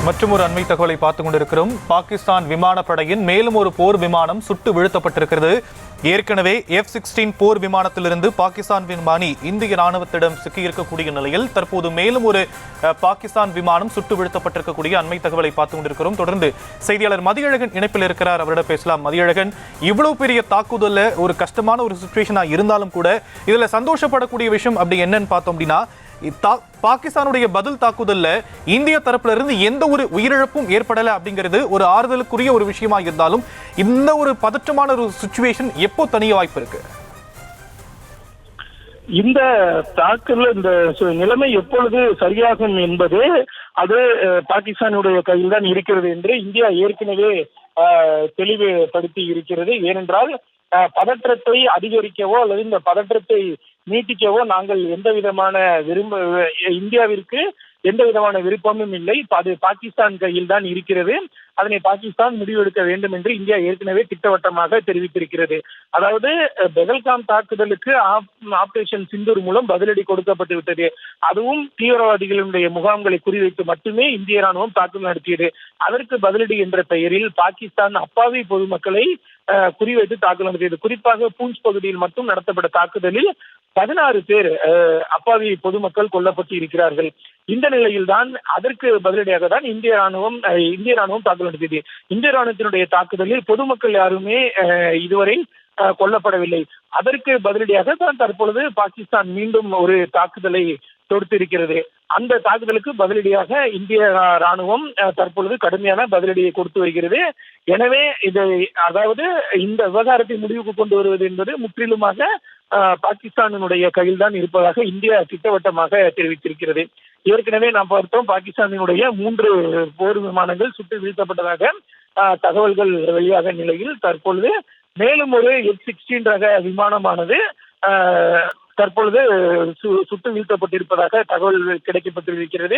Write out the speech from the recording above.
மற்றும் ஒரு அண்மை தகவலை பார்த்துக் கொண்டிருக்கிறோம். பாகிஸ்தான் விமானப்படையின் மேலும் ஒரு போர் விமானம் சுட்டு வீழ்த்தப்பட்டிருக்கிறது. ஏற்கனவே F-16 போர் விமானத்திலிருந்து பாகிஸ்தான் விமானி இந்திய ராணுவத்திடம் சிக்கியிருக்கக்கூடிய நிலையில் தற்போது மேலும் ஒரு பாகிஸ்தான் விமானம் சுட்டு வீழ்த்தப்பட்டிருக்கக்கூடிய அண்மை தகவலை பார்த்துக் கொண்டிருக்கிறோம். தொடர்ந்து செய்தியாளர் மதியழகன் இணைப்பில் இருக்கிறார், அவரிடம் பேசலாம். மதியழகன், இவ்வளவு பெரிய தாக்குதல்ல ஒரு கஷ்டமான ஒரு சிச்சுவேஷனா இருந்தாலும் கூட இதுல சந்தோஷப்படக்கூடிய விஷயம் அப்படி என்னன்னு பார்த்தோம் அப்படின்னா, பாகிஸ்தானுடைய பதில் தாக்குதல்ல இந்திய தரப்புல இருந்து எந்த ஒரு உயிரிழப்பும் ஏற்படல அப்படிங்கிறது ஒரு ஆறுதலுக்குரிய ஒரு விஷயமா இருந்தாலும் இந்த ஒரு பதற்றமான ஒரு சிச்சுவேஷன் எப்போ தனிய வாய்ப்பு இருக்கு? இந்த தாக்குதல் இந்த நிலைமை எப்பொழுது சரியாகும் என்பது அது பாகிஸ்தானுடைய கையில் தான் இருக்கிறது என்று இந்தியா ஏற்கனவே தெளிவுபடுத்தி இருக்கிறது. ஏனென்றால் பதற்றத்தை அதிகரிக்கவோ அல்லது இந்த பதற்றத்தை நீட்டிக்கவோ நாங்கள் எந்த விதமான இந்தியாவிற்கு எந்த விதமான விருப்பமும் இல்லை. அது பாகிஸ்தான் கையில் தான் இருக்கிறது. அதனை பாகிஸ்தான் முடிவெடுக்க வேண்டும் என்று இந்தியா ஏற்கனவே திட்டவட்டமாக தெரிவித்திருக்கிறது. அதாவது பெஹல்காம் தாக்குதலுக்கு ஆபரேஷன் சிந்தூர் மூலம் பதிலடி கொடுக்கப்பட்டு விட்டது. அதுவும் தீவிரவாதிகளுடைய முகாம்களை குறிவைத்து மட்டுமே இந்திய ராணுவம் தாக்குதல் நடத்தியது. அதற்கு பதிலடி என்ற பெயரில் பாகிஸ்தான் அப்பாவி பொதுமக்களை குறிவைத்து தாக்குதல் நடத்தியது. குறிப்பாக பூஞ்ச் பகுதியில் மட்டும் நடத்தப்பட்ட தாக்குதலில் 16 பேர் அப்பாவி பொதுமக்கள் கொல்லப்பட்டு இருக்கிறார்கள். இந்த நிலையில் தான் அதற்கு பதிலடியாக தான் இந்திய ராணுவம் தாக்குதல் நடத்தியது. இந்திய ராணுவத்தினுடைய தாக்குதலில் பொதுமக்கள் யாருமே இதுவரை கொல்லப்படவில்லை. அதற்கு பதிலடியாக தான் தற்பொழுது பாகிஸ்தான் மீண்டும் ஒரு தாக்குதலை தொடுத்திருக்கிறது. அந்த தாக்குதலுக்கு பதிலடியாக இந்திய ராணுவம் தற்பொழுது கடுமையான பதிலடியை கொடுத்து வருகிறது. எனவே அதாவது இந்த விவகாரத்தை முடிவுக்கு கொண்டு வருவது என்பது முற்றிலுமாக பாகிஸ்தானினுடைய கையில் தான் இருப்பதாக இந்தியா திட்டவட்டமாக தெரிவித்திருக்கிறது. ஏற்கனவே நாம் பார்த்தோம், பாகிஸ்தானினுடைய 3 போர் விமானங்கள் சுட்டு வீழ்த்தப்பட்டதாக தகவல்கள் வெளியாக நிலையில் தற்பொழுது மேலும் ஒரு F-16 ரக விமானமானது தற்பொழுது சுட்டு வீழ்த்தப்பட்டிருப்பதாக தகவல் கிடைக்கப்பட்டிருக்கிறது.